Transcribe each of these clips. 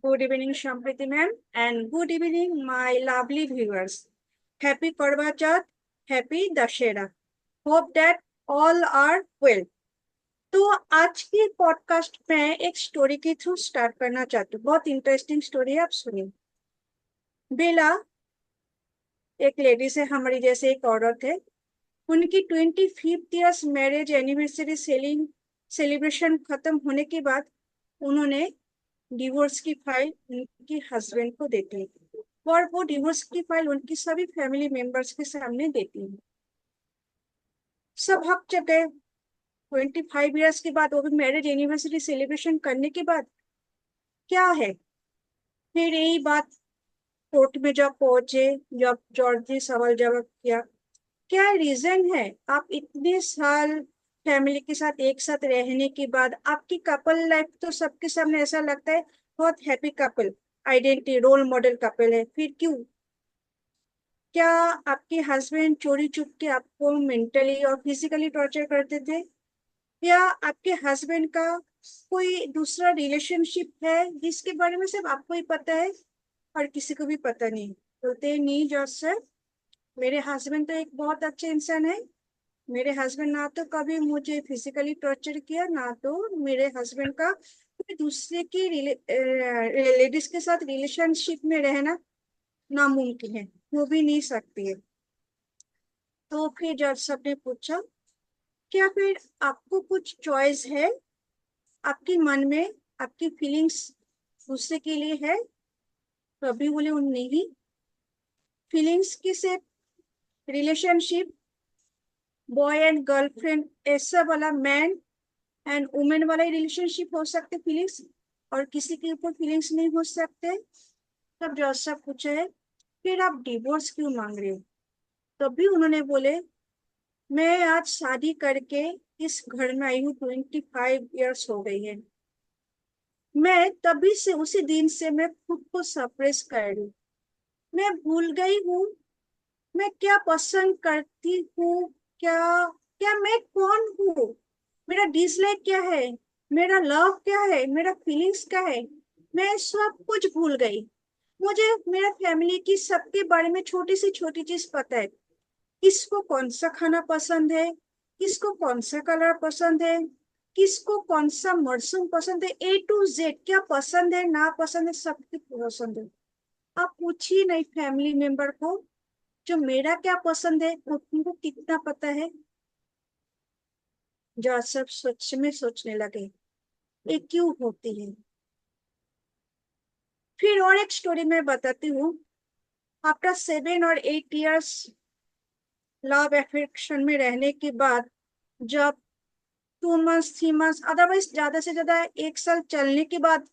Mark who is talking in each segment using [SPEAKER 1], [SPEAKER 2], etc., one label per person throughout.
[SPEAKER 1] Good evening, Shampriti ma'am, and good evening, my lovely viewers. Happy Karwa Chauth, happy Dashera. Hope that all are well. तो आज की podcast में एक story के through start करना चाहती हूँ। बहुत इंटरेस्टिंग स्टोरी है, आप सुनिए। बेला एक लेडीज है, हमारी जैसे एक औरत है। उनकी 25th मैरिज एनिवर्सरी सेलिब्रेशन खत्म होने के बाद उन्होंने डिवोर्स की फाइल उनके हस्बैंड को देती है और वो डिवोर्स की फाइल उनकी सभी फैमिली मेंबर्स के सामने देती है। सब हक जगह 25 के बाद, वो भी मैरिज एनिवर्सरी सेलिब्रेशन करने के बाद क्या है, फिर यही बात कोर्ट में जब पहुंचे, जब जॉर्ज ने सवाल जवाब किया, क्या रीजन है आप इतने साल फैमिली के साथ एक साथ रहने के बाद, आपकी कपल लाइफ तो सबके सामने ऐसा लगता है बहुत happy couple, identity role model couple है, फिर क्यों? क्या आपके हस्बैंड चोरी चुप के आपको मेंटली और फिजिकली टॉर्चर करते थे, या आपके हस्बैंड का कोई दूसरा रिलेशनशिप है जिसके बारे में सिर्फ आपको ही पता है और किसी को भी पता नहीं? बोलते नहीं जॉर्ज सर, मेरे हस्बैंड तो एक बहुत अच्छे इंसान है। मेरे हस्बैंड ना तो कभी मुझे फिजिकली टॉर्चर किया, ना तो मेरे हस्बैंड का कोई दूसरे की लेडीज के साथ रिलेशनशिप में रहना नामुमकिन है, वो भी नहीं सकती है। तो फिर जज साहब ने पूछा, क्या फिर आपको कुछ चॉइस है आपके मन में, आपकी फीलिंग्स दूसरे के लिए है? तो अभी बोले उन नहीं, फीलिंग्स की सिर्फ रिलेशनशिप बॉय एंड गर्लफ्रेंड ऐसा वाला, मैन एंड वुमेन वाला ही रिलेशनशिप हो सकते फीलिंग्स, और किसी के ऊपर फीलिंग्स नहीं हो सकते। तब जज साहब पूछे है, फिर आप डिवोर्स क्यों मांग रहे हो? तभी उन्होंने बोले, मैं आज शादी करके इस घर में आई हूँ, 25 years हो गई है। मैं तभी से, उसी दिन से मैं खुद को सप्रेस कर रही हूँ। मैं भूल गई हूँ मैं क्या पसंद करती हूँ, क्या क्या मैं कौन हूँ, मेरा डिसलाइक क्या है, मेरा लव क्या है, मेरा फीलिंग्स क्या है। मैं सब कुछ भूल गई। मुझे मेरा फैमिली की सबके बारे में छोटी से छोटी चीज पता है। किसको कौन सा खाना पसंद है, किसको कौन सा कलर पसंद है, किसको कौन सा मौसम पसंद है, A to Z क्या पसंद है ना पसंद है, सबकी पसंद है। आप पूछिए नहीं फैमिली मेंबर को जो मेरा क्या पसंद है वो तुमको कितना पता है। जो सब सच में सोचने लगे ये क्यों होती है। फिर और एक स्टोरी मैं बताती हूँ। आफ्टर 7 और 8 years लव एफेक्शन में रहने के बाद, जब 2 months 3 months अदरवाइज ज्यादा से ज्यादा 1 साल चलने के बाद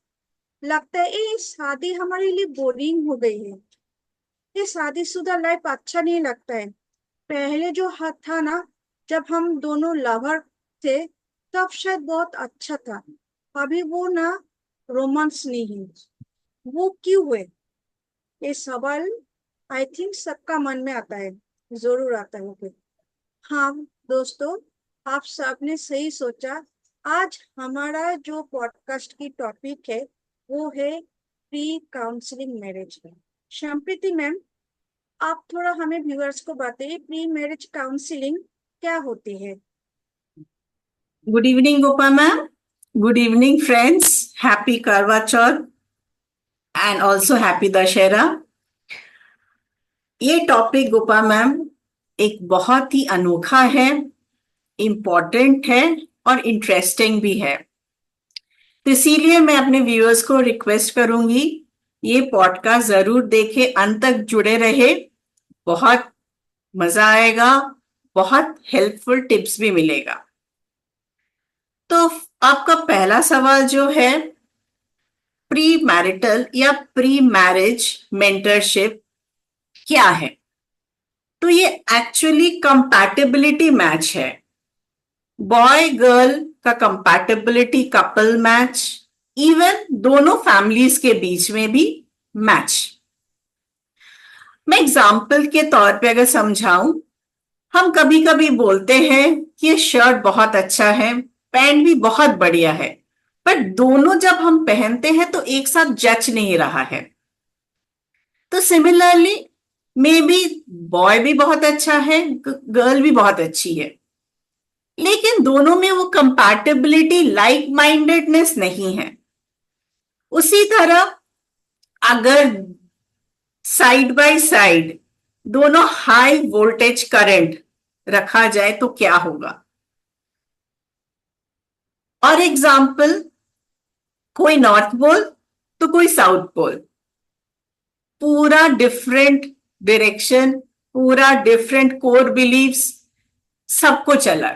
[SPEAKER 1] लगता है ये शादी हमारे लिए बोरिंग हो गई है, ये शादीशुदा लाइफ अच्छा नहीं लगता है। पहले जो हाथ था ना, जब हम दोनों लवर थे, तब शायद बहुत अच्छा था। अभी वो ना रोमांस नहीं है। वो क्यों हुए? ये सवाल आई थिंक सबका मन में आता है, जरूर आता है फिर। हाँ दोस्तों, आप सबने सही सोचा। आज हमारा जो पॉडकास्ट की टॉपिक है वो है प्री काउंसलिंग मैरिज। शम्प्रीति मैम, आप थोड़ा हमें व्यूअर्स को बताइए प्री मैरिज काउंसलिंग क्या होती है।
[SPEAKER 2] Good evening, Gopa ma'am. Good evening, friends. Happy Karwa Chauth and also Happy Dashera. ये टॉपिक गोपा मैम एक बहुत ही अनोखा है, इम्पोर्टेंट है और इंटरेस्टिंग भी है। तो इसीलिए मैं अपने व्यूअर्स को रिक्वेस्ट करूंगी, ये पॉडकास्ट जरूर देखें, अंत तक जुड़े रहे। बहुत मजा आएगा, बहुत हेल्पफुल टिप्स भी मिलेगा। तो आपका पहला सवाल जो है, प्री मैरिटल या प्री मैरिज मेंटरशिप क्या है? तो ये एक्चुअली कंपैटिबिलिटी मैच है, बॉय गर्ल का कंपैटिबिलिटी कपल मैच, इवन दोनों फैमिलीज के बीच में भी मैच। मैं एग्जाम्पल के तौर पे अगर समझाऊं, हम कभी कभी बोलते हैं कि ये शर्ट बहुत अच्छा है, पैंट भी बहुत बढ़िया है, पर दोनों जब हम पहनते हैं तो एक साथ जच नहीं रहा है। तो सिमिलरली मे बी बॉय भी बहुत अच्छा है, गर्ल भी बहुत अच्छी है, लेकिन दोनों में वो कंपैटिबिलिटी, लाइक माइंडेडनेस नहीं है। उसी तरह अगर साइड बाय साइड दोनों हाई वोल्टेज करंट रखा जाए तो क्या होगा। और एग्जाम्पल, कोई नॉर्थ पोल तो कोई साउथ पोल, पूरा डिफरेंट डायरेक्शन, पूरा डिफरेंट कोर बिलीव्स, सब कुछ अलग।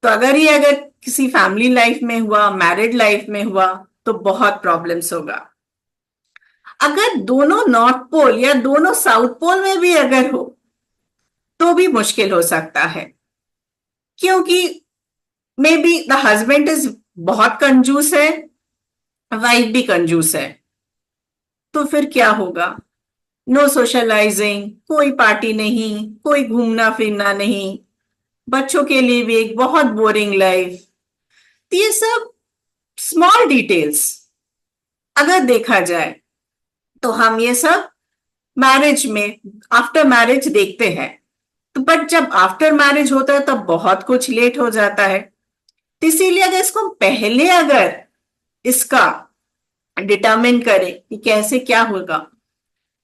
[SPEAKER 2] तो अगर किसी फैमिली लाइफ में हुआ, मैरिड लाइफ में हुआ, तो बहुत प्रॉब्लम्स होगा। अगर दोनों नॉर्थ पोल या दोनों साउथ पोल में भी अगर हो तो भी मुश्किल हो सकता है, क्योंकि may be the husband is बहुत कंजूस है, वाइफ भी कंजूस है, तो फिर क्या होगा। नो सोशलाइजिंग, कोई पार्टी नहीं, कोई घूमना फिरना नहीं, बच्चों के लिए भी एक बहुत बोरिंग लाइफ। तो ये सब स्मॉल डिटेल्स अगर देखा जाए तो हम ये सब मैरिज में, आफ्टर मैरिज देखते हैं। तो बट जब आफ्टर मैरिज होता है तब बहुत कुछ लेट हो जाता है। तो इसीलिए अगर इसको पहले अगर इसका डिटरमिन करें कि कैसे क्या होगा,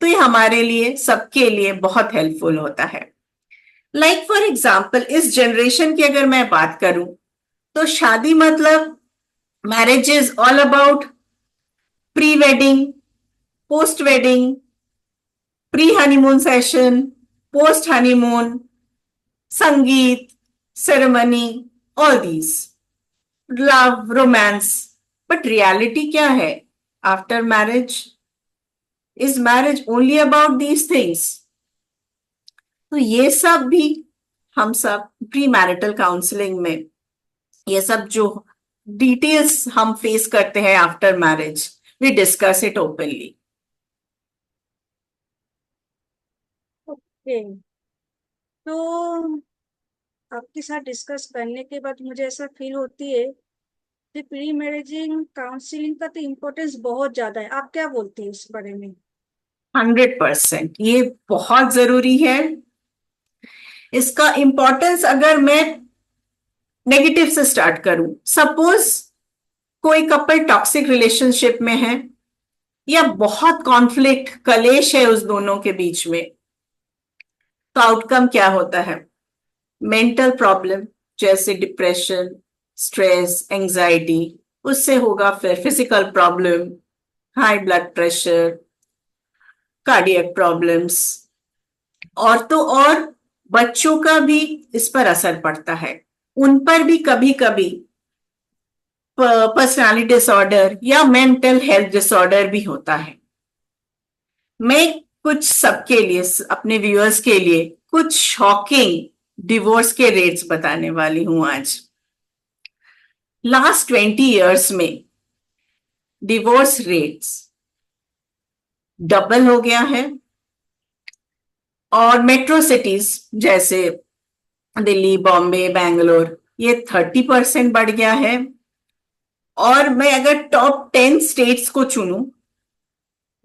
[SPEAKER 2] तो ये हमारे लिए, सबके लिए बहुत हेल्पफुल होता है। लाइक फॉर एग्जाम्पल, इस जनरेशन की अगर मैं बात करूं तो शादी मतलब marriage is all about pre wedding, post wedding, pre honeymoon session, post honeymoon, sangeet, ceremony, all these, love, romance. But reality क्या है after marriage? Is marriage only about these things? तो ये सब भी हम सब प्री मैरिटल काउंसलिंग में, ये सब जो डिटेल्स हम फेस करते हैं after marriage, we discuss it openly.
[SPEAKER 1] Okay, तो आपके साथ डिस्कस करने के बाद मुझे ऐसा फील होती है कि प्री मैरिजिंग काउंसलिंग का तो इम्पोर्टेंस बहुत ज्यादा है। आप क्या बोलते हैं इस बारे में?
[SPEAKER 2] 100% ये बहुत जरूरी है। इसका इंपॉर्टेंस अगर मैं नेगेटिव से स्टार्ट करूं, सपोज कोई कपल टॉक्सिक रिलेशनशिप में है या बहुत कॉन्फ्लिक्ट, कलेश है उस दोनों के बीच में, तो आउटकम क्या होता है? मेंटल प्रॉब्लम जैसे डिप्रेशन, स्ट्रेस, एंजाइटी, उससे होगा फिर physical problem, high blood pressure, cardiac problems, और तो और बच्चों का भी इस पर असर पड़ता है। उन पर भी कभी कभी पर्सनालिटी डिसऑर्डर या मेंटल हेल्थ डिसऑर्डर भी होता है। मैं कुछ सबके लिए, अपने व्यूअर्स के लिए कुछ शॉकिंग डिवोर्स के रेट्स बताने वाली हूं आज। लास्ट 20 इयर्स में डिवोर्स रेट्स डबल हो गया है, और मेट्रो सिटीज जैसे दिल्ली, बॉम्बे, बैंगलोर, ये 30% बढ़ गया है। और मैं अगर टॉप 10 स्टेट्स को चुनूं,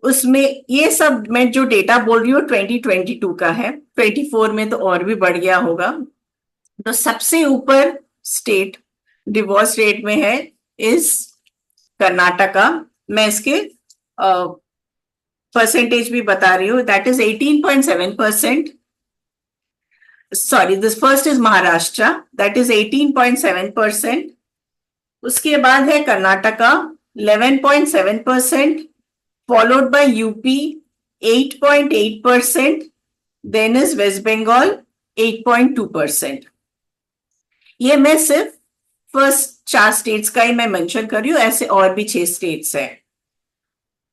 [SPEAKER 2] उसमें ये सब मैं जो डेटा बोल रही हूँ 2022 का है, 24 में तो और भी बढ़ गया होगा। तो सबसे ऊपर स्टेट डिवोर्स रेट में है इस कर्नाटका। मैं इसके परसेंटेज भी बता रही हूँ, that is 18.7%। Sorry, this first is Maharashtra, that is 18.7%। उसके बाद है Karnataka 11.7%, followed by UP 8.8%, then is West Bengal 8.2%। ये मैं सिर्फ फर्स्ट 4 स्टेट्स का ही मैं मेंशन कर रही हूँ, ऐसे और भी 6 स्टेट्स हैं।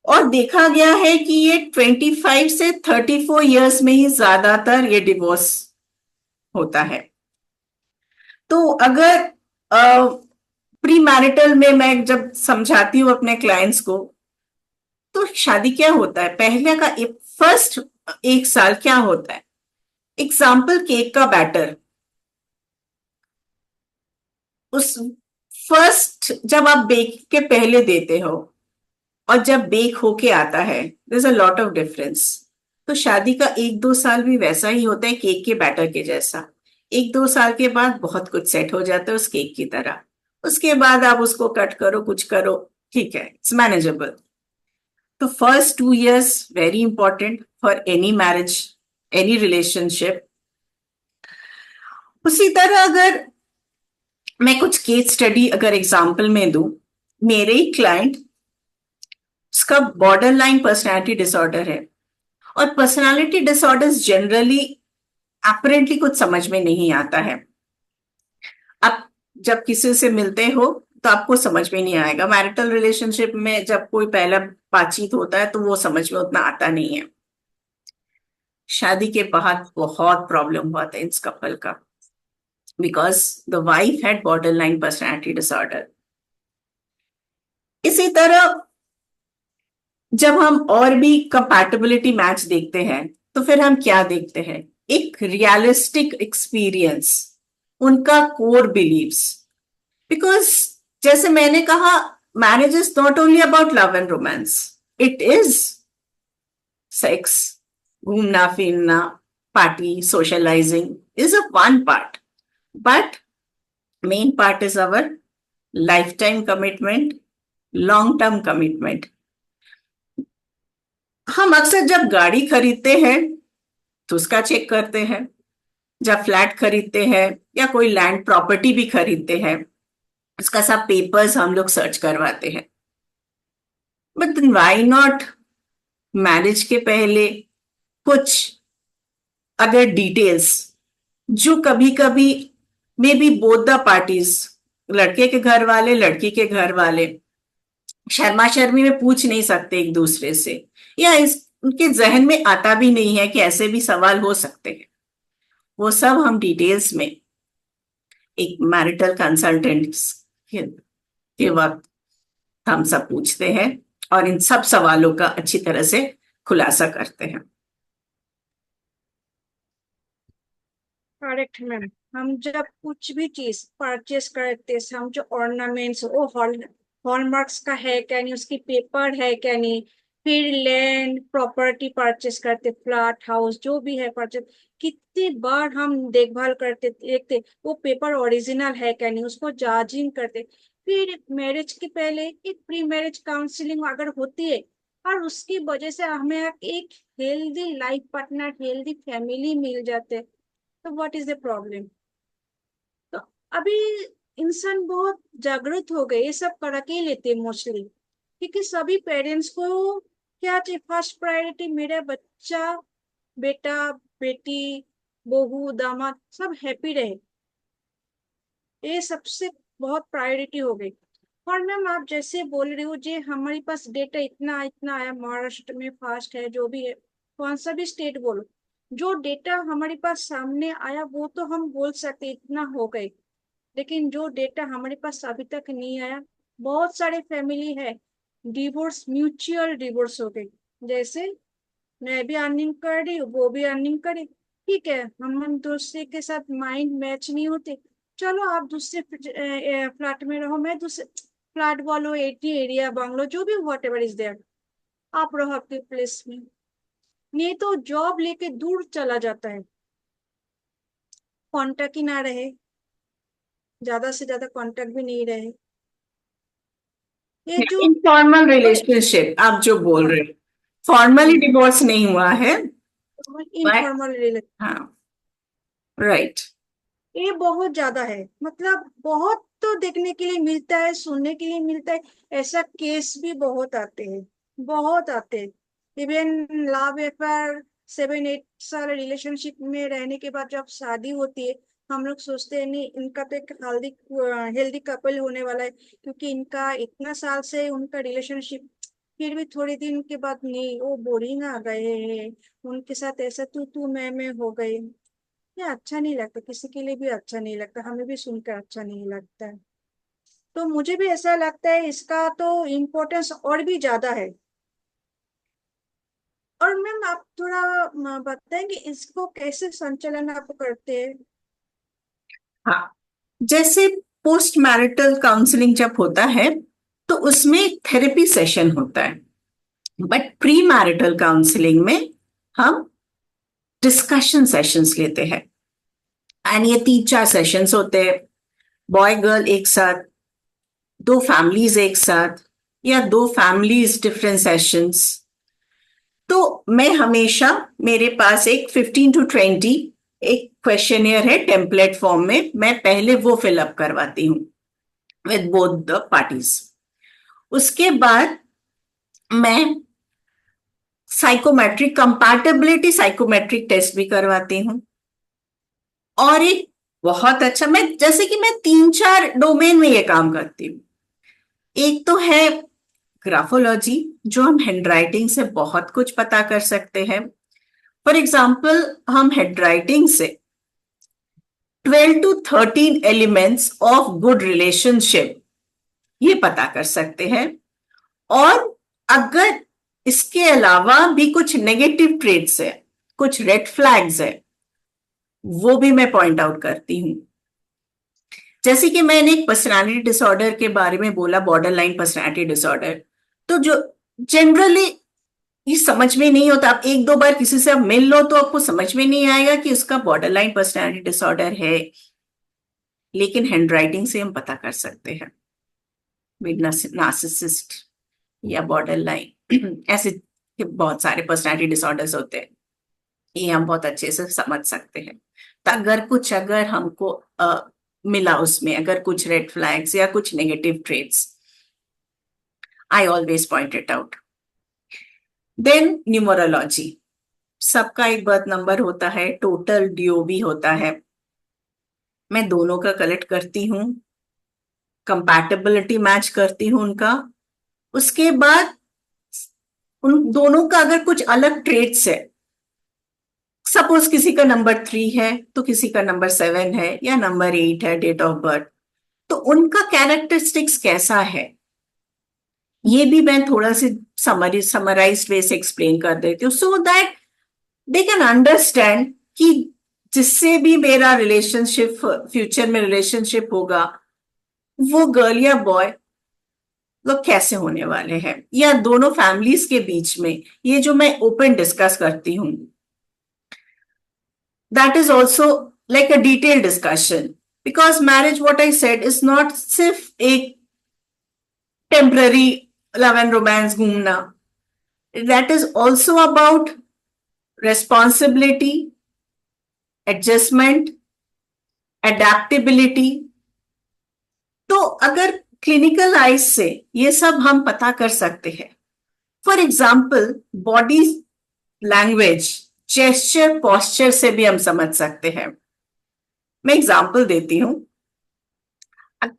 [SPEAKER 2] और देखा गया है कि ये 25 से 34 इयर्स में ही ज्यादातर ये डिवोर्स होता है। तो अगर प्री मैरिटल में मैं जब समझाती हूँ अपने क्लाइंट्स को, तो शादी क्या होता है, पहले का फर्स्ट 1 साल क्या होता है। एग्जाम्पल, केक का बैटर, उस फर्स्ट जब आप बेक के पहले देते हो और जब बेक होके आता है, there is a lot of difference. तो शादी का 1-2 साल भी वैसा ही होता है, केक के बैटर के जैसा। 1-2 साल के बाद बहुत कुछ सेट हो जाता है उस केक की तरह। उसके बाद आप उसको कट करो, कुछ करो, ठीक है, इट्स मैनेजेबल। तो first 2 years very important for any marriage, any relationship. उसी तरह अगर मैं कुछ केस स्टडी अगर एग्जाम्पल में दूं, मेरे ही क्लाइंट, उसका बॉर्डर लाइन पर्सनैलिटी डिसऑर्डर है। और पर्सनालिटी डिसऑर्डर्स जनरली अपरेंटली कुछ समझ में नहीं आता है। आप जब किसी से मिलते हो तो आपको समझ में नहीं आएगा। मैरिटल रिलेशनशिप में जब कोई पहला बातचीत होता है तो वो समझ में उतना आता नहीं है। शादी के बाद बहुत प्रॉब्लम हुआ था इस कपल का, because the wife had border line personality disorder. इसी तरह जब हम और भी कंपैटिबिलिटी मैच देखते हैं तो फिर हम क्या देखते हैं? एक रियलिस्टिक एक्सपीरियंस, उनका कोर बिलीव्स। बिकॉज जैसे मैंने कहा, marriage is not only about love and romance, it is sex, घूमना फिरना, party, socialising is a one part, but main part is our life time commitment, long term commitment. हम अक्सर जब गाड़ी खरीदते हैं तो उसका चेक करते हैं, जब फ्लैट खरीदते हैं या कोई लैंड प्रॉपर्टी भी खरीदते हैं, उसका सब पेपर्स हम लोग सर्च करवाते हैं। बट व्हाई नॉट मैरिज के पहले कुछ अगर डिटेल्स जो कभी कभी may be both the parties, लड़के के घर वाले लड़की के घर वाले शर्मा शर्मी में पूछ नहीं सकते एक दूसरे से, या इस उनके जहन में आता भी नहीं है कि ऐसे भी सवाल हो सकते हैं, वो सब हम डिटेल्स में एक मैरिटल कंसल्टेंट के वक्त हम सब पूछते हैं और इन सब सवालों का अच्छी तरह से खुलासा करते हैं।
[SPEAKER 1] Correct ma'am. हम जब कुछ भी चीज परचेस करते हैं, हम जो ऑर्नामेंट्स वो हॉलमार्क्स का है क्या नहीं, उसकी पेपर है क्या नहीं, फिर लैंड प्रॉपर्टी परचेस करते, फ्लैट हाउस जो भी है परचेस, कितनी बार हम देखभाल करते देखते वो पेपर ओरिजिनल है क्या नहीं, उसको जाजिंग करते। फिर मैरिज के पहले एक प्री मैरिज काउंसलिंग अगर होती है, और उसकी वजह से हमें एक healthy life partner, healthy family मिल जाते, तो व्हाट इज द प्रॉब्लम? तो अभी इंसान बहुत जागरूक हो गए, ये सब कर के ही लेते मोस्टली, क्योंकि सभी पेरेंट्स को क्या चाहिए, फर्स्ट प्रायोरिटी मेरा बच्चा, बेटा बेटी, बहू दामाद सब हैप्पी रहे, ये सबसे बहुत प्रायोरिटी हो गई। और मैम आप जैसे बोल रही हो, जे हमारे पास डेटा इतना इतना आया, महाराष्ट्र में फास्ट है जो भी है, कौन सा भी स्टेट बोलो, जो डेटा हमारे पास सामने आया वो तो हम बोल सकते इतना हो गए। लेकिन जो डेटा हमारे पास अभी तक नहीं आया, बहुत सारे फैमिली है डिवोर्स, म्यूचुअल डिवोर्स हो गई। जैसे मैं भी अर्निंग कर रही हूँ, वो भी अर्निंग करे, ठीक है, हम दूसरे के साथ माइंड मैच नहीं होते, चलो आप दूसरे फ्लैट में रहो, मैं दूसरे फ्लैट बोलो, एटी एरिया बंगलो जो भी व्हाट एवर इज देयर, आप रहो आपके प्लेस में। नहीं तो जॉब लेके दूर चला जाता है, कांटेक्ट ही ना रहे, ज्यादा से ज्यादा कांटेक्ट भी नहीं रहे, ये जो
[SPEAKER 2] इनफॉर्मल रिलेशनशिप आप जो बोल रहे हो, फॉर्मली डिवोर्स नहीं हुआ है, बट
[SPEAKER 1] इनफॉर्मल रिलेशन,
[SPEAKER 2] हाँ, राइट।
[SPEAKER 1] ये बहुत ज्यादा है, मतलब बहुत तो देखने के लिए मिलता है, सुनने के लिए मिलता है, ऐसा केस भी बहुत आते हैं, बहुत आते हैं। इवन लव अफेयर, 7-8 साल रिलेशनशिप में रहने के बाद जब शादी होती है, हम लोग सोचते हैं नहीं इनका तो एक हेल्दी हेल्दी कपल होने वाला है, क्योंकि इनका इतना साल से उनका रिलेशनशिप, फिर भी थोड़े दिन के बाद नहीं वो बोरिंग आ गए हैं, उनके साथ ऐसा तू मैं हो गए, ये अच्छा नहीं लगता, किसी के लिए भी अच्छा नहीं लगता, हमें भी सुनकर अच्छा नहीं लगता है। तो मुझे भी ऐसा लगता है इसका तो इम्पोर्टेंस और भी ज्यादा है। और मैम आप थोड़ा बताएंगे इसको कैसे संचालन आप करते हैं?
[SPEAKER 2] हाँ, जैसे पोस्ट मैरिटल काउंसलिंग जब होता है तो उसमें एक थेरेपी सेशन होता है, बट प्री मैरिटल काउंसलिंग में हम डिस्कशन सेशंस लेते हैं। एंड ये 3-4 सेशंस होते हैं, बॉय गर्ल एक साथ, 2 फैमिलीज एक साथ, या 2 फैमिलीज डिफरेंट सेशंस। तो मैं हमेशा, मेरे पास एक 15 to 20 एक क्वेश्चनियर है टेम्पलेट फॉर्म में, मैं पहले वो फिलअप करवाती हूँ विद बोथ द पार्टीज। उसके बाद मैं साइकोमेट्रिक कंपैटिबिलिटी साइकोमेट्रिक टेस्ट भी करवाती हूँ। और एक बहुत अच्छा, मैं जैसे कि मैं 3-4 डोमेन में ये काम करती हूँ। एक तो है ग्राफोलॉजी, जो हम हैंडराइटिंग से बहुत कुछ पता कर सकते हैं। फॉर एग्जाम्पल, हम हैंडराइटिंग से 12 to 13 elements of good relationship ये पता कर सकते हैं। और अगर इसके अलावा भी कुछ नेगेटिव ट्रेट्स है, कुछ रेड फ्लैग्स है, वो भी मैं पॉइंट आउट करती हूँ। जैसे कि मैंने एक पर्सनालिटी डिसऑर्डर के बारे में बोला, बॉर्डर लाइन पर्सनालिटी डिसऑर्डर, तो जो जनरली ये समझ में नहीं होता, आप 1-2 बार किसी से आप मिल लो तो आपको समझ में नहीं आएगा कि उसका बॉर्डर लाइन पर्सनालिटी डिसऑर्डर है, लेकिन हैंडराइटिंग से हम पता कर सकते हैं नार्सिसिस्ट या बॉर्डर लाइन ऐसे बहुत सारे पर्सनालिटी डिसऑर्डर्स होते हैं, ये हम बहुत अच्छे से समझ सकते हैं। तो अगर हमको मिला उसमें अगर कुछ रेड फ्लैग्स या कुछ negative traits, I always point it out. Then numerology, सबका एक बर्थ नंबर होता है, टोटल DOB होता है, मैं दोनों का कलेक्ट करती हूँ, कंपैटिबिलिटी मैच करती हूँ उनका। उसके बाद उन दोनों का अगर कुछ अलग ट्रेट्स है, सपोज किसी का नंबर 3 है तो किसी का नंबर 7 है या नंबर 8 है डेट ऑफ बर्थ, तो उनका कैरेक्टरिस्टिक्स कैसा है, ये भी मैं थोड़ा सी समराइज्ड वे से एक्सप्लेन कर देती हूँ, so that they can understand कि जिससे भी मेरा रिलेशनशिप, फ्यूचर में रिलेशनशिप होगा, वो गर्ल या बॉय लोग कैसे होने वाले हैं, या दोनों फैमिलीज के बीच में ये जो मैं ओपन डिस्कस करती हूँ, that is also like a detailed discussion, because marriage, what I said, is not सिर्फ एक temporary love and romance घूमना, that is also about responsibility, adjustment, adaptability। तो अगर क्लिनिकल आइज से ये सब हम पता कर सकते हैं, for example body language, gesture, posture से भी हम समझ सकते हैं। मैं एग्जाम्पल देती हूँ,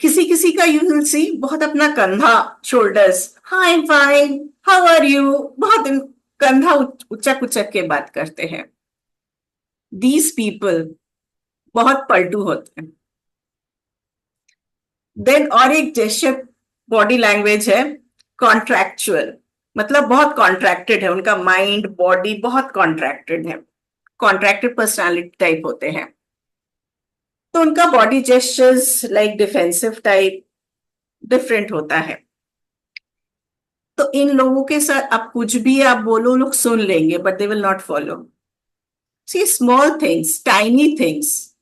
[SPEAKER 2] किसी किसी का यू विल सी बहुत अपना कंधा, shoulders, hi I am fine, how are you, बहुत कंधा उचक उचक के बात करते हैं। दीज पीपल बहुत पलटू होते हैं। देन और एक जेस्चर बॉडी लैंग्वेज है कॉन्ट्रैक्चुअल, मतलब बहुत कॉन्ट्रैक्टेड है, उनका माइंड बॉडी बहुत कॉन्ट्रैक्टेड है, कॉन्ट्रैक्टेड पर्सनालिटी टाइप होते हैं, तो उनका body gestures like defensive type different होता है। तो इन लोगों के साथ आप कुछ भी आप बोलो, लोग सुन लेंगे, but they will not follow. See small things, tiny things,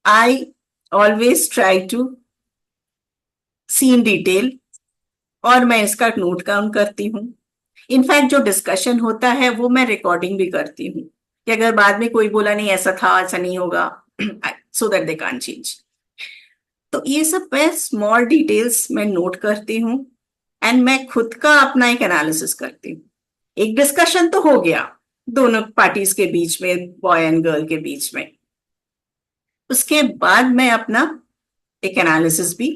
[SPEAKER 2] I always try to see in detail, और मैं इसका नोट डाउन करती हूँ। इनफैक्ट जो डिस्कशन होता है वो मैं रिकॉर्डिंग भी करती हूँ, कि अगर बाद में कोई बोला नहीं ऐसा था, ऐसा नहीं होगा, so that they can't change. तो ये सब मैं स्मॉल डिटेल्स में नोट करती हूँ, एंड मैं खुद का अपना एक एनालिसिस करती हूँ। एक डिस्कशन तो हो गया दोनों पार्टीज के बीच में, बॉय एंड गर्ल के बीच में, उसके बाद मैं अपना एक एनालिसिस भी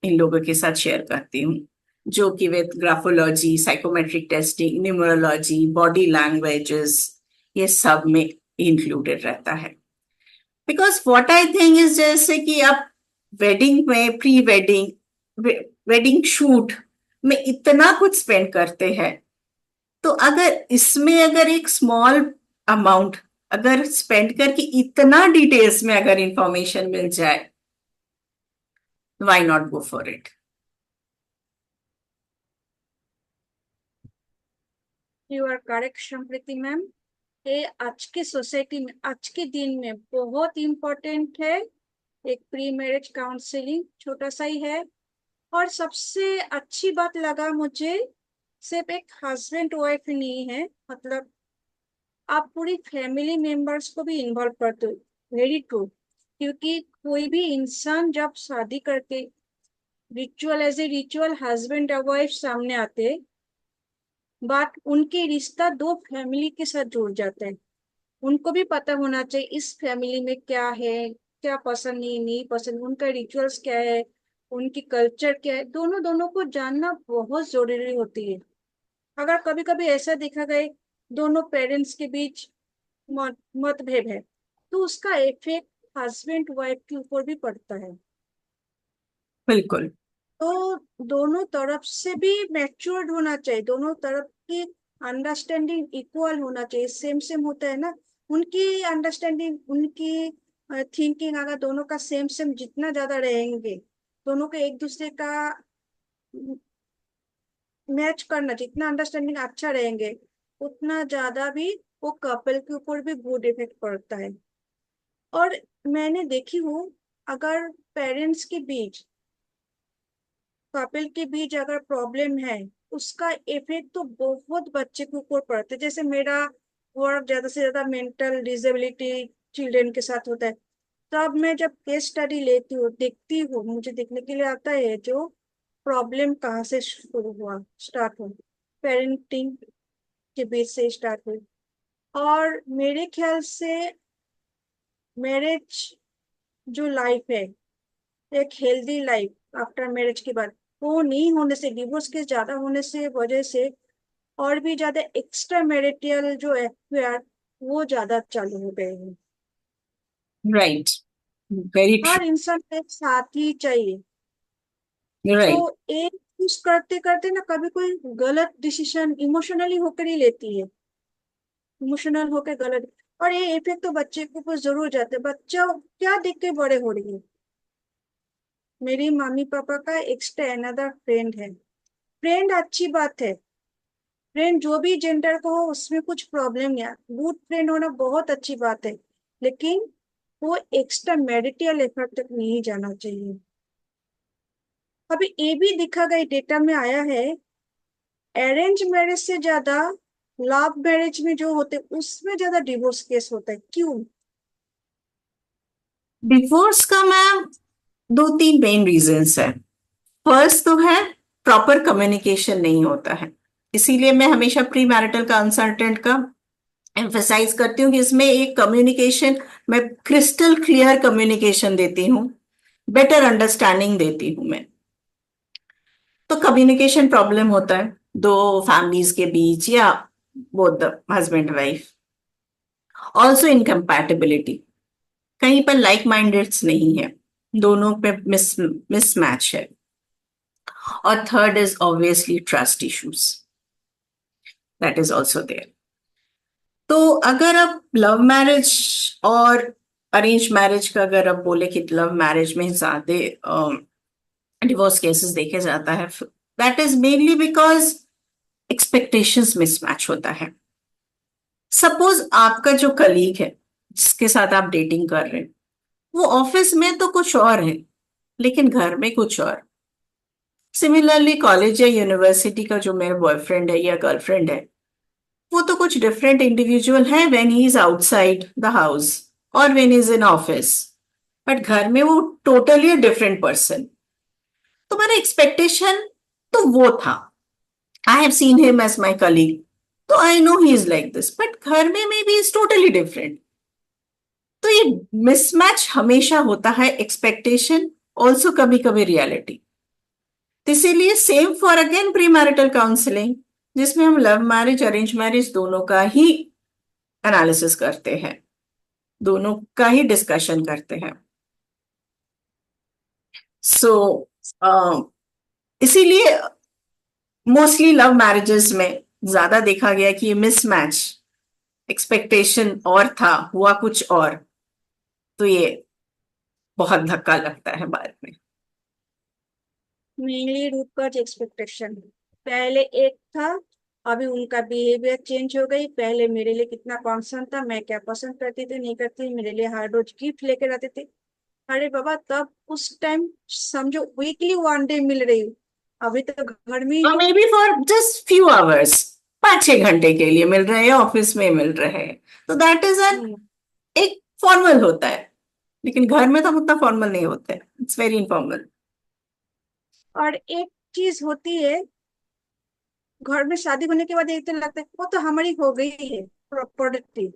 [SPEAKER 2] इन लोगों के साथ शेयर करती हूँ, जो कि with graphology, psychometric testing, numerology, body languages, ये सब में इंक्लूडेड रहता है। Because what I think is, जैसे कि आप वेडिंग में, प्री वेडिंग, वेडिंग शूट में इतना कुछ स्पेंड करते हैं, तो अगर इसमें अगर एक स्मॉल अमाउंट अगर स्पेंड करके इतना डिटेल्स में अगर इंफॉर्मेशन मिल जाए, why not go for it?
[SPEAKER 1] You are correct Smriti ma'am. ये आज के सोसाइटी में, आज के दिन में बहुत इम्पोर्टेंट है। एक प्री मैरिज काउंसलिंग छोटा सा ही है। और सबसे अच्छी बात लगा मुझे, सिर्फ एक हस्बैंड वाइफ नहीं है, मतलब आप पूरी फैमिली मेंबर्स को भी इन्वॉल्व करते हो। Very true. क्योंकि कोई भी इंसान जब शादी करके ritual as a ritual husband और वाइफ सामने आते, बट उनके रिश्ता दो फैमिली के साथ जुड़ जाता है। उनको भी पता होना चाहिए इस फैमिली में क्या है, क्या पसंद नहीं पसंद, उनका रिचुअल्स क्या है, उनकी कल्चर क्या है, दोनों दोनों को जानना बहुत जरूरी होती है। अगर कभी कभी ऐसा देखा गया दोनों पेरेंट्स के बीच मतभेद है, तो उसका इफेक्ट हस्बैंड वाइफ के ऊपर भी पड़ता है।
[SPEAKER 2] बिल्कुल।
[SPEAKER 1] तो दोनों तरफ से भी मैच्योर्ड होना चाहिए, दोनों तरफ की अंडरस्टैंडिंग इक्वल होना चाहिए, सेम सेम होता है ना। उनकी अंडरस्टैंडिंग, उनकी थिंकिंग अगर दोनों का सेम सेम जितना ज्यादा रहेंगे, दोनों के एक दूसरे का मैच करना, जितना अंडरस्टैंडिंग अच्छा रहेंगे, उतना ज्यादा भी वो कपल के ऊपर भी गुड इफेक्ट पड़ता है। और मैंने देखी हूँ, अगर पेरेंट्स के बीच, कपल के बीच अगर प्रॉब्लम है, उसका इफेक्ट तो बहुत बच्चे के ऊपर पड़ता है। जैसे मेरा वर्क ज्यादा से ज्यादा मेंटल डिसेबिलिटी चिल्ड्रन के साथ होता है, तब मैं जब केस स्टडी लेती हूँ, देखती हूँ, मुझे देखने के लिए आता है जो प्रॉब्लम कहाँ से शुरू हुआ, स्टार्ट हुआ, पेरेंटिंग के बीच से स्टार्ट हुई। और मेरे ख्याल से मैरिज जो लाइफ है, एक हेल्दी लाइफ आफ्टर मैरिज के बाद, वो नहीं होने से, डिवोर्स के ज्यादा होने से वजह से और भी ज्यादा एक्स्ट्रा मैरिटल जो अफेयर वो ज्यादा चालू हो गए हैं।
[SPEAKER 2] राइट। Very true.
[SPEAKER 1] हर इंसान को एक साथी चाहिए। तो
[SPEAKER 2] राइट।
[SPEAKER 1] एक चूज करते करते ना कभी कोई गलत डिसीजन इमोशनली होकर ही लेती है, इमोशनल होकर गलत। और ये इफेक्ट तो बच्चे के ऊपर जरूर जाते हैं। बच्चा क्या देख के बड़े हो रही है। मेरी मम्मी पापा का एक्स्ट्रा अनदर फ्रेंड है। फ्रेंड अच्छी बात है, फ्रेंड जो भी जेंडर को हो उसमें कुछ प्रॉब्लम नहीं है, गुड फ्रेंड होना बहुत अच्छी बात है। लेकिन वो एक्स्ट्रा मैरिटल एफर्ट तक नहीं जाना चाहिए। अभी ये भी देखा गया, डेटा में आया है, अरेंज मैरिज से ज्यादा लव मैरिज में जो होते उसमें ज्यादा डिवोर्स केस होता है। क्यों?
[SPEAKER 2] डिवोर्स का मैम दो तीन मेन रीजंस है। फर्स्ट तो है प्रॉपर कम्युनिकेशन नहीं होता है। इसीलिए मैं हमेशा प्री मैरिटल कंसल्टेंट का एम्फेसाइज करती हूँ कि इसमें एक कम्युनिकेशन, मैं क्रिस्टल क्लियर कम्युनिकेशन देती हूँ, बेटर अंडरस्टैंडिंग देती हूँ मैं। तो कम्युनिकेशन प्रॉब्लम होता है दो फैमिलीज के बीच या both the husband wife. Also incompatibility, कहीं पर लाइक माइंडेड्स नहीं है, दोनों पे मिसमैच है। और third is obviously trust issues, that is also there. तो अगर आप लव मैरिज और अरेंज मैरिज का अगर आप बोले कि लव मैरिज में ज्यादा डिवोर्स केसेस देखे जाता है, that is mainly because expectations mismatch होता है। सपोज आपका जो कलीग है जिसके साथ आप डेटिंग कर रहे हैं, वो ऑफिस में तो कुछ और है लेकिन घर में कुछ और। सिमिलरली कॉलेज या यूनिवर्सिटी का जो मेरा बॉयफ्रेंड है या गर्लफ्रेंड है, वो तो कुछ डिफरेंट इंडिविजुअल है when he is outside the house और when he is in office, but घर में वो टोटली डिफरेंट पर्सन। तो मेरा एक्सपेक्टेशन तो वो था, I have seen him as my colleague, तो I know he is like this, but घर में maybe is totally different. तो ये मिसमैच हमेशा होता है, एक्सपेक्टेशन ऑल्सो कभी कभी रियलिटी। तो इसीलिए same for again pre marital counselling, जिसमें हम लव मैरिज अरेंज मैरिज दोनों का ही एनालिसिस करते हैं, दोनों का ही डिस्कशन करते हैं। सो इसीलिए मोस्टली लव मैरिजेस में ज्यादा देखा गया कि ये मिसमैच, एक्सपेक्टेशन और था हुआ कुछ और, तो ये बहुत धक्का लगता है बाद में।
[SPEAKER 1] Mainly root cause expectation. पहले एक था, अभी उनका बिहेवियर चेंज हो गई। पहले मेरे लिए कितना कॉन्सर्न था, मैं क्या पसंद करती थी नहीं करती, मेरे लिए हर रोज गिफ्ट लेकर आते थे। अरे बाबा, तब उस टाइम समझो वीकली 1 डे मिल रही हूँ, अभी तो घर में ही
[SPEAKER 2] और
[SPEAKER 1] हूँ।
[SPEAKER 2] May be for just few hours, 5-6 घंटे के लिए मिल रहे हैं, ऑफिस में मिल रहे हैं, तो दैट इज एन
[SPEAKER 1] हम्म।
[SPEAKER 2] एक फॉर्मल होता है। लेकिन घर में तो हम उतना फॉर्मल नहीं होते, इट्स वेरी इनफॉर्मल।
[SPEAKER 1] और एक चीज होती है, घर में शादी होने के बाद एक तो लगता है वो तो हमारी हो गई है प्रॉपर्टी। ये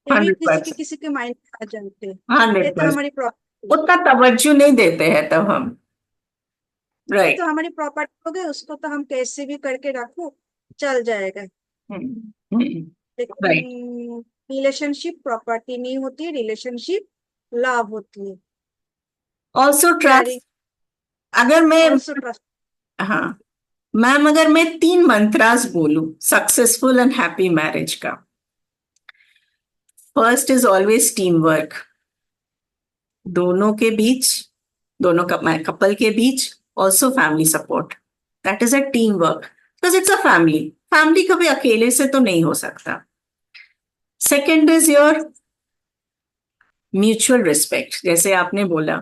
[SPEAKER 1] भी
[SPEAKER 2] हंड्रेड परसेंट
[SPEAKER 1] किसी के माइंड में आ जाते हैं, ये
[SPEAKER 2] हंड्रेड
[SPEAKER 1] तो
[SPEAKER 2] परसेंट
[SPEAKER 1] हमारी प्रॉपर्टी,
[SPEAKER 2] उतना तवज्जो नहीं देते हैं तब हम।
[SPEAKER 1] ये
[SPEAKER 2] राइट।
[SPEAKER 1] तो हमारी प्रॉपर्टी हो गई, उसको तो हम कैसे भी करके रखो, चल जाएगा।
[SPEAKER 2] राइट।
[SPEAKER 1] लेकिन रिलेशनशिप प्रॉपर्टी नहीं होती, रिलेशनशिप लव होती है।
[SPEAKER 2] Also
[SPEAKER 1] carry,
[SPEAKER 2] trust. अगर मैं,
[SPEAKER 1] ऑल्सो ट्रस्ट।
[SPEAKER 2] हाँ मैम, अगर मैं 3 मंत्रास बोलूं सक्सेसफुल एंड हैप्पी मैरिज का, first is always team work. दोनों के बीच, दोनों कपल के बीच, also family support. That is a team work, because it's a family. Family कभी अकेले से तो नहीं हो सकता। Second is your mutual respect. जैसे आपने बोला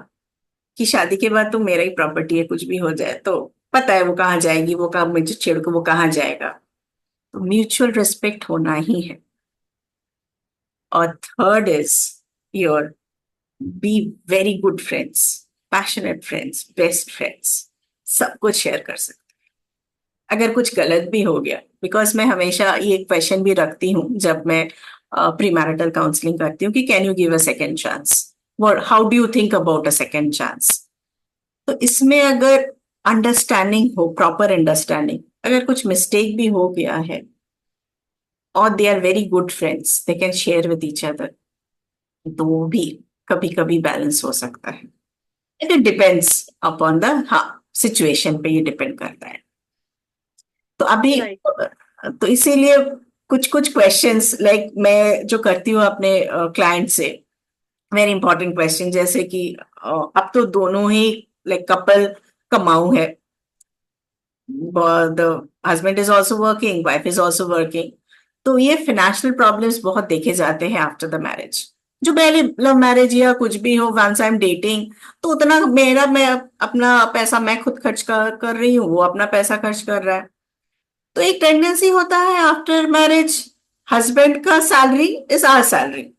[SPEAKER 2] कि शादी के बाद तो मेरा ही प्रॉपर्टी है, कुछ भी हो जाए तो पता है वो कहाँ जाएगी, वो कहाँ मुझे छेड़ को वो कहाँ जाएगा। तो म्यूचुअल रिस्पेक्ट होना ही है। और third is your be very good friends, passionate friends, best friends, सब कुछ शेयर कर सकते। अगर कुछ गलत भी हो गया, बिकॉज मैं हमेशा ये क्वेश्चन भी रखती हूँ जब मैं प्री मैरिटल काउंसलिंग करती हूँ कि can you give a second chance, और how do you think about a second chance. तो इसमें अगर अंडरस्टैंडिंग हो, प्रॉपर अंडरस्टैंडिंग, अगर कुछ मिस्टेक भी हो गया है और they are very good friends, they can share with each other, तो वो भी कभी कभी बैलेंस हो सकता है। इट डिपेंड्स अपॉन द, हाँ, सिचुएशन पे ये डिपेंड करता है। तो अभी
[SPEAKER 1] राइट।
[SPEAKER 2] तो इसीलिए कुछ कुछ क्वेश्चंस लाइक मैं जो करती हूँ अपने क्लाइंट से, वेरी इंपॉर्टेंट क्वेश्चन, जैसे कि अब तो दोनों ही लाइक कपल कमाऊ है, the husband is also working, wife is also working, तो ये फाइनेंशियल प्रॉब्लम्स बहुत देखे जाते हैं आफ्टर द मैरिज। जो पहले लव मैरिज या कुछ भी हो, वंस आई एम डेटिंग, तो उतना मेरा, मैं अपना पैसा मैं खुद खर्च कर रही हूँ, वो अपना पैसा खर्च कर रहा है। तो एक टेंडेंसी होता है आफ्टर मैरिज, हस्बैंड का सैलरी इज आवर सैलरी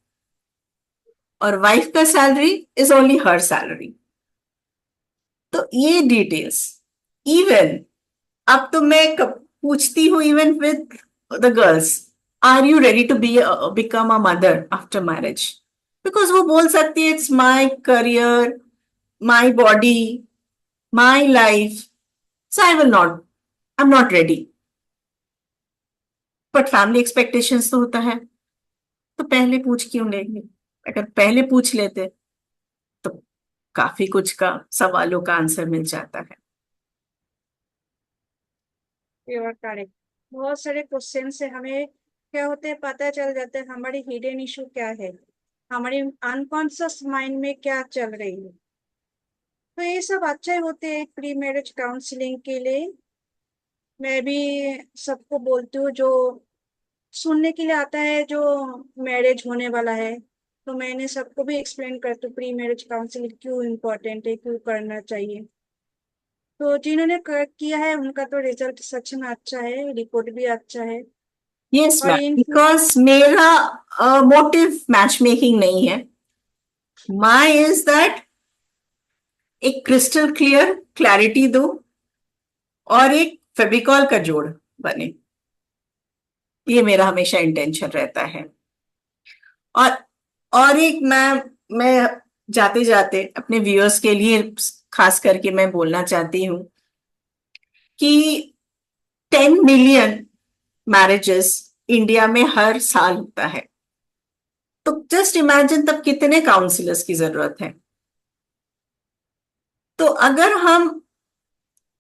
[SPEAKER 2] और वाइफ का salary is only her salary. तो ये डिटेल्स, इवन अब तो मैं पूछती हूँ even with the girls, are you ready to be become a mother after marriage, because वो बोल सकती है it's my career, my body, my life, so I will not, I am not ready. But family expectations तो होता है, तो पहले पूछ क्यों लेंगे। अगर पहले पूछ लेते तो काफी कुछ का सवालों का आंसर मिल जाता है।
[SPEAKER 1] You are correct. बहुत सारे क्वेश्चन से हमें क्या होते हैं पता चल जाता है, हमारी हिडन इशू क्या है, हमारी अनकॉन्शियस माइंड में क्या चल रही है। तो ये सब अच्छे होते हैं प्री मैरिज काउंसलिंग के लिए। मैं भी सबको बोलती हूँ जो सुनने के लिए आता है, जो मैरिज होने वाला है, तो मैंने सबको भी एक्सप्लेन करती हूँ प्री मैरिज काउंसलिंग क्यों इम्पोर्टेंट है, क्यों करना चाहिए। तो जिन्होंने किया है उनका तो रिजल्ट सच में अच्छा है, रिपोर्ट भी अच्छा है।
[SPEAKER 2] यस
[SPEAKER 1] और
[SPEAKER 2] मैम,
[SPEAKER 1] इन
[SPEAKER 2] बिकॉज मेरा मोटिव मैच मेकिंग नहीं है। माई इज दैट एक क्रिस्टल क्लियर क्लैरिटी दो और एक फेविकॉल का जोड़ बने, ये मेरा हमेशा इंटेंशन रहता है। और एक मैं जाते जाते अपने व्यूअर्स के लिए खास करके मैं बोलना चाहती हूँ कि 10 मिलियन मैरिजेस इंडिया में हर साल होता है। तो जस्ट इमेजिन तब कितने काउंसलर्स की जरूरत है। तो अगर हम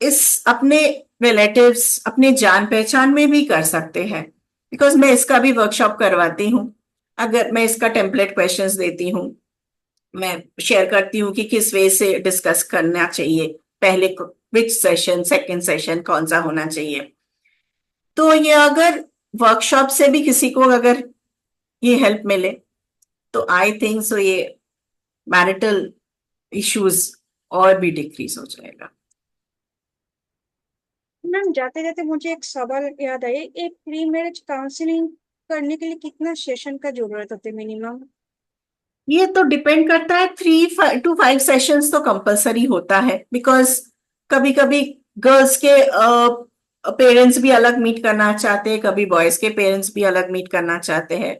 [SPEAKER 2] इस अपने रिलेटिव्स, अपने जान पहचान में भी कर सकते हैं, बिकॉज मैं इसका भी वर्कशॉप करवाती हूँ। अगर मैं इसका टेम्पलेट क्वेश्चंस देती हूँ, मैं शेयर करती हूँ कि किस वे से डिस्कस करना चाहिए, पहले विच सेशन, सेकंड सेशन कौन सा होना चाहिए। तो ये अगर वर्कशॉप से भी किसी को अगर ये हेल्प मिले तो आई थिंक सो ये मैरिटल इश्यूज और भी डिक्रीज हो जाएगा।
[SPEAKER 1] मैम जाते जाते मुझे एक सवाल याद आया, एक प्री मैरिज काउंसलिंग करने के लिए कितना सेशन का जरूरत होती है मिनिमम?
[SPEAKER 2] ये तो डिपेंड करता है, 3 to 5 सेशंस तो कंपलसरी होता है, बिकॉज कभी कभी गर्ल्स के पेरेंट्स भी अलग मीट करना चाहते हैं, कभी बॉयज के पेरेंट्स भी अलग मीट करना चाहते हैं,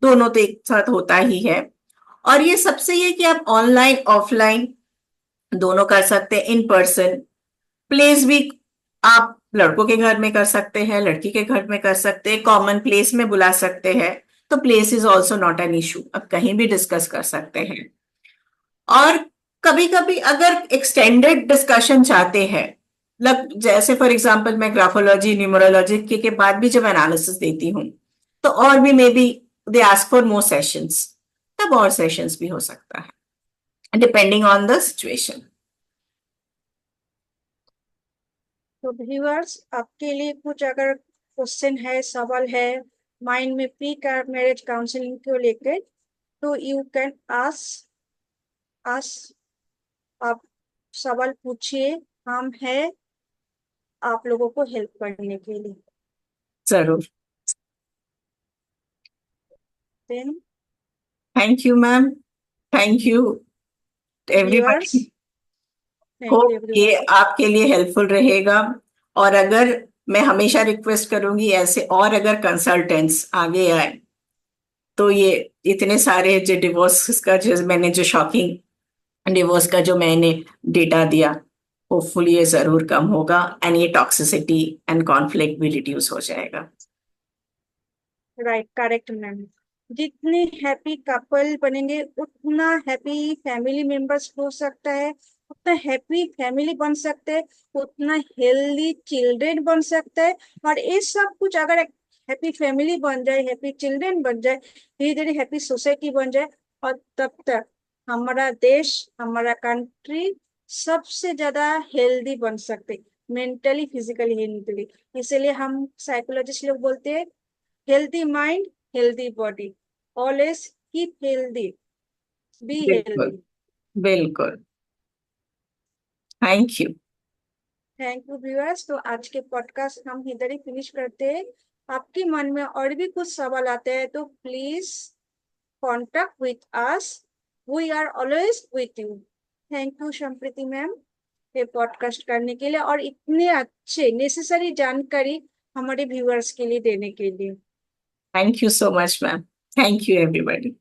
[SPEAKER 2] दोनों तो एक साथ होता ही है। और ये सबसे ये कि आप ऑनलाइन ऑफलाइन दोनों कर सकते हैं, इन पर्सन प्लेस भी आप लड़कों के घर में कर सकते हैं, लड़की के घर में कर सकते हैं, कॉमन प्लेस में बुला सकते हैं, तो place is also not an issue, आप कहीं भी डिस्कस कर सकते हैं। और कभी कभी अगर एक्सटेंडेड डिस्कशन चाहते हैं, जैसे फॉर एग्जांपल मैं ग्राफोलॉजी न्यूमरोलॉजी के बाद भी जब एनालिसिस देती हूँ, तो और भी may be they ask for more sessions, तब और सेशंस भी हो सकता है डिपेंडिंग ऑन द सिचुएशन।
[SPEAKER 1] तो व्यूअर्स आपके लिए कुछ अगर क्वेश्चन है, सवाल है माइंड में प्री मैरिज काउंसलिंग को लेकर, तो यू कैन आस्क, आप सवाल पूछिए, हम है आप लोगों को हेल्प करने के लिए।
[SPEAKER 2] जरूर।
[SPEAKER 1] Then
[SPEAKER 2] thank you ma'am, thank you
[SPEAKER 1] viewers,
[SPEAKER 2] everybody.
[SPEAKER 1] Thank you
[SPEAKER 2] hope ये
[SPEAKER 1] एवरीवन।
[SPEAKER 2] आपके लिए हेल्पफुल रहेगा। और अगर मैं हमेशा रिक्वेस्ट करूंगी ऐसे और अगर कंसल्टेंट्स आगे आए तो ये इतने सारे जो डिवोर्स का जो मैंने जो शॉकिंग डिवोर्स का जो मैंने डेटा दिया, होपफुली ये जरूर कम होगा एंड ये टॉक्सिसिटी एंड कॉन्फ्लिक्ट भी रिड्यूस हो जाएगा।
[SPEAKER 1] Right, correct ma'am. जितने हैप्पी कपल बनेंगे उतना हैप्पी फैमिली मेंबर्स हो सकता है, उतना हैप्पी फैमिली बन सकते हैं, उतना हेल्दी चिल्ड्रन बन सकता है। और ये सब कुछ अगर एक हैप्पी फैमिली बन जाए, हैप्पी चिल्ड्रन बन जाए, धीरे धीरे हैप्पी सोसाइटी बन जाए, और तब तक हमारा देश, हमारा कंट्री सबसे ज्यादा हेल्दी बन सकते, मेंटली फिजिकली हेल्दी। इसीलिए हम साइकोलॉजिस्ट लोग बोलते हैं, healthy mind, healthy body. Always keep healthy. Be
[SPEAKER 2] बिल्कुल,
[SPEAKER 1] healthy.
[SPEAKER 2] बिल्कुल। Thank you.
[SPEAKER 1] Thank you viewers. तो आज के पॉडकास्ट हम इधर ही फिनिश करते हैं। आपके मन में और भी कुछ सवाल आते हैं तो please contact with us, we are always with you. Thank you Sampriti ma'am ये पॉडकास्ट करने के लिए और इतने अच्छे नेसेसरी जानकारी हमारे व्यूअर्स के लिए देने के लिए।
[SPEAKER 2] Thank you so much ma'am. Thank you everybody.